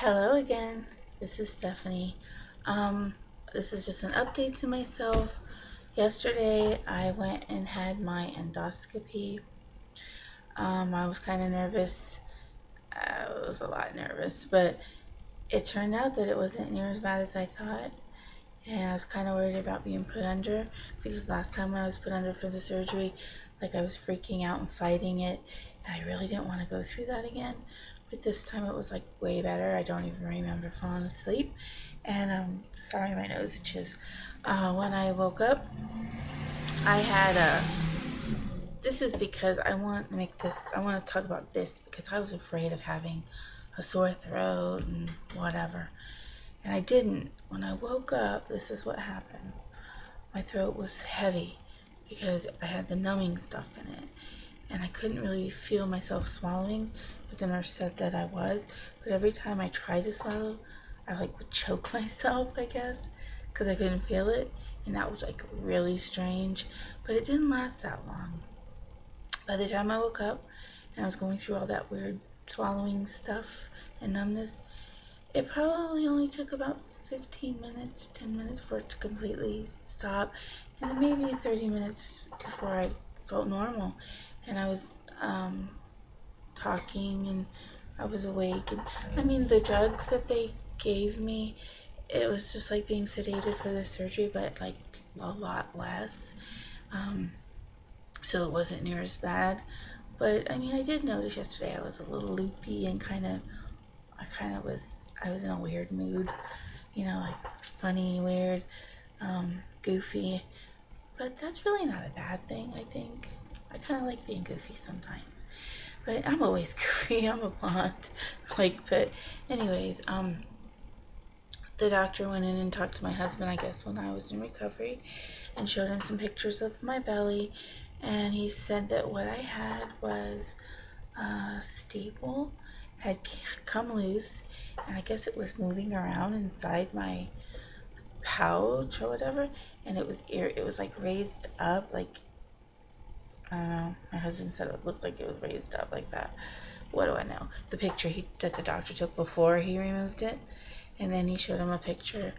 Hello again. This is Stephanie. This is just an update to myself. Yesterday, I went and had my endoscopy. I was kind of nervous. I was a lot nervous, but it turned out that it wasn't near as bad as I thought. And I was kind of worried about being put under because last time when I was put under for the surgery, like I was freaking out and fighting it, and I really didn't want to go through that again. But this time it was like way better. I don't even remember falling asleep. And sorry, my nose itches. When I woke up, I had a. This is because I want to make this. I want to talk about this because I was afraid of having a sore throat and whatever. And I didn't. When I woke up, this is what happened. My throat was heavy because I had the numbing stuff in it. And I couldn't really feel myself swallowing, but the nurse said that I was. But every time I tried to swallow, I would choke myself, I guess, because I couldn't feel it. And that was really strange. But it didn't last that long. By the time I woke up and I was going through all that weird swallowing stuff and numbness, it probably only took about 15 minutes, 10 minutes for it to completely stop, and then maybe 30 minutes before I felt normal. And I was talking and I was awake. And I mean, the drugs that they gave me, it was just like being sedated for the surgery, but like a lot less. So it wasn't near as bad. But I mean, I did notice yesterday I was a little loopy and I was in a weird mood, like funny, weird, goofy. But that's really not a bad thing, I think. I kind of like being goofy sometimes. But I'm always goofy. I'm a blonde. But anyways, the doctor went in and talked to my husband, I guess, when I was in recovery and showed him some pictures of my belly. And he said that what I had was a staple had come loose, and I guess it was moving around inside my pouch or whatever, and it was raised up, like, I don't know. My husband said it looked like it was raised up like that. What do I know? The picture that the doctor took before he removed it, and then he showed him a picture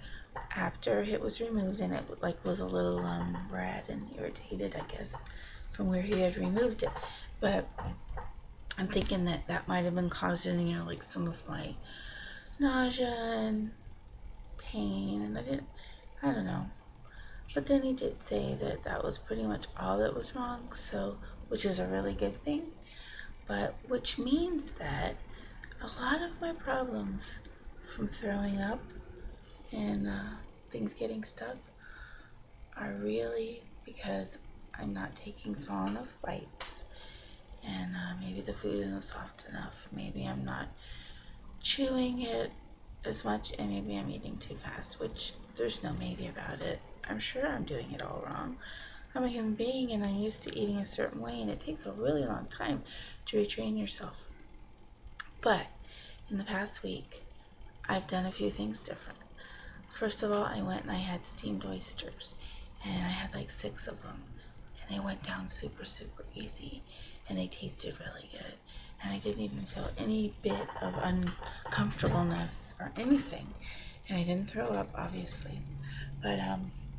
after it was removed, and it was a little red and irritated, I guess, from where he had removed it. But I'm thinking that might have been causing, some of my nausea and pain, and I don't know. But then he did say that was pretty much all that was wrong, so, which is a really good thing. But which means that a lot of my problems from throwing up and things getting stuck are really because I'm not taking small enough bites. And maybe the food isn't soft enough. Maybe I'm not chewing it as much, and maybe I'm eating too fast, which there's no maybe about it. I'm sure I'm doing it all wrong. I'm a human being and I'm used to eating a certain way, and it takes a really long time to retrain yourself. But in the past week, I've done a few things different. First of all, I went and I had steamed oysters, and I had like 6 of them, and they went down super, super easy, and they tasted really good. And I didn't even feel any bit of uncomfortableness or anything. And I didn't throw up, obviously. But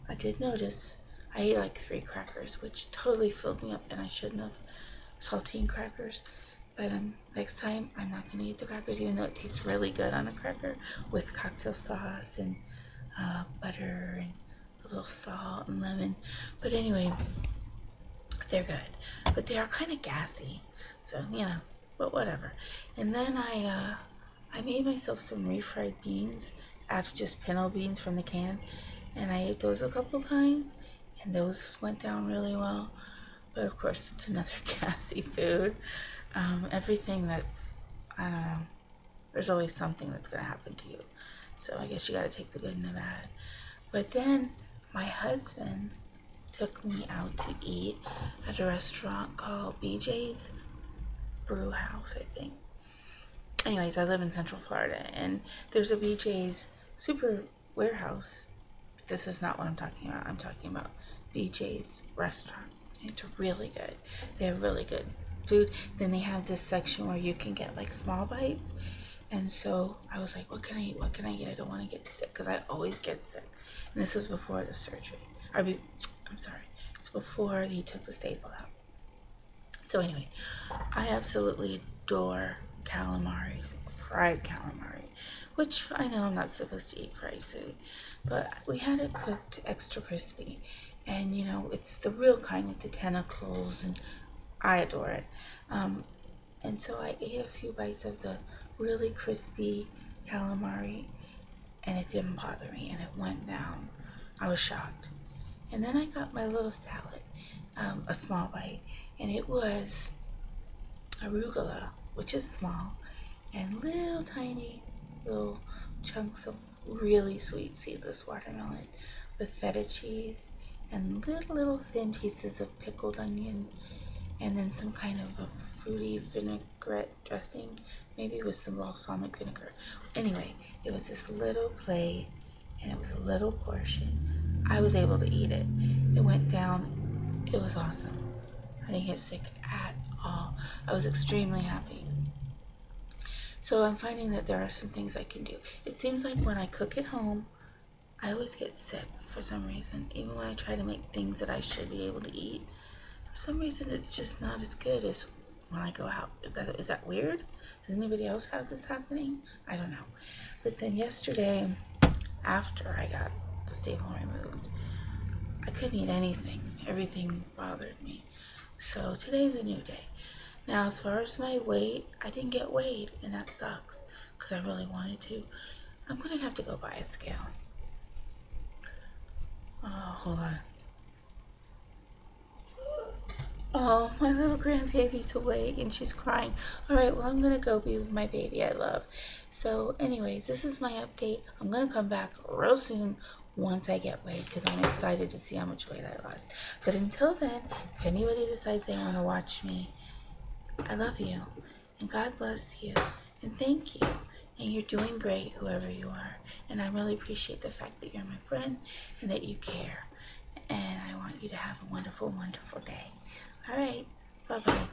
I did notice I ate like 3 crackers, which totally filled me up, and I shouldn't have. Saltine crackers. But next time, I'm not going to eat the crackers, even though it tastes really good on a cracker with cocktail sauce and butter and a little salt and lemon. But anyway, they're good. But they are kind of gassy. So, but whatever. And then I made myself some refried beans out of just pinto beans from the can, and I ate those a couple times, and those went down really well. But of course, it's another gassy food. Everything that's, I don't know, there's always something that's going to happen to you. So I guess you got to take the good and the bad. But then my husband took me out to eat at a restaurant called BJ's Brew House, I think. Anyways, I live in Central Florida, and there's a BJ's super warehouse. But this is not what I'm talking about. I'm talking about BJ's restaurant. It's really good. They have really good food. Then they have this section where you can get like small bites, And so I was like, what can I eat? What can I eat? I don't want to get sick because I always get sick. And this was before the surgery. I'm sorry. It's before he took the staple out. So anyway, I absolutely adore calamari, fried calamari, which I know I'm not supposed to eat fried food, but we had it cooked extra crispy. And you know, it's the real kind with the tentacles, and I adore it. And so I ate a few bites of the really crispy calamari, and it didn't bother me, and it went down. I was shocked. And then I got my little salad, a small bite, and it was arugula, which is small, and little tiny little chunks of really sweet seedless watermelon with feta cheese and little thin pieces of pickled onion, and then some kind of a fruity vinaigrette dressing, maybe with some balsamic vinegar. Anyway, it was this little plate, and it was a little portion. I was able to eat it. It went down. It was awesome. I didn't get sick at all. I was extremely happy. So I'm finding that there are some things I can do. It seems like when I cook at home, I always get sick for some reason. Even when I try to make things that I should be able to eat, for some reason it's just not as good as when I go out. Is that weird? Does anybody else have this happening? I don't know. But then yesterday, after I got the staple removed, I couldn't eat anything. Everything bothered me. So today's a new day. Now, as far as my weight, I didn't get weighed, and that sucks because I really wanted to. I'm going to have to go buy a scale. Oh, hold on. Oh, my little grandbaby's awake and she's crying. All right, well, I'm going to go be with my baby I love. So, anyways, this is my update. I'm going to come back real soon once I get weighed because I'm excited to see how much weight I lost. But until then, if anybody decides they want to watch me, I love you, and God bless you, and thank you, and you're doing great, whoever you are, and I really appreciate the fact that you're my friend, and that you care, and I want you to have a wonderful, wonderful day. All right, bye-bye.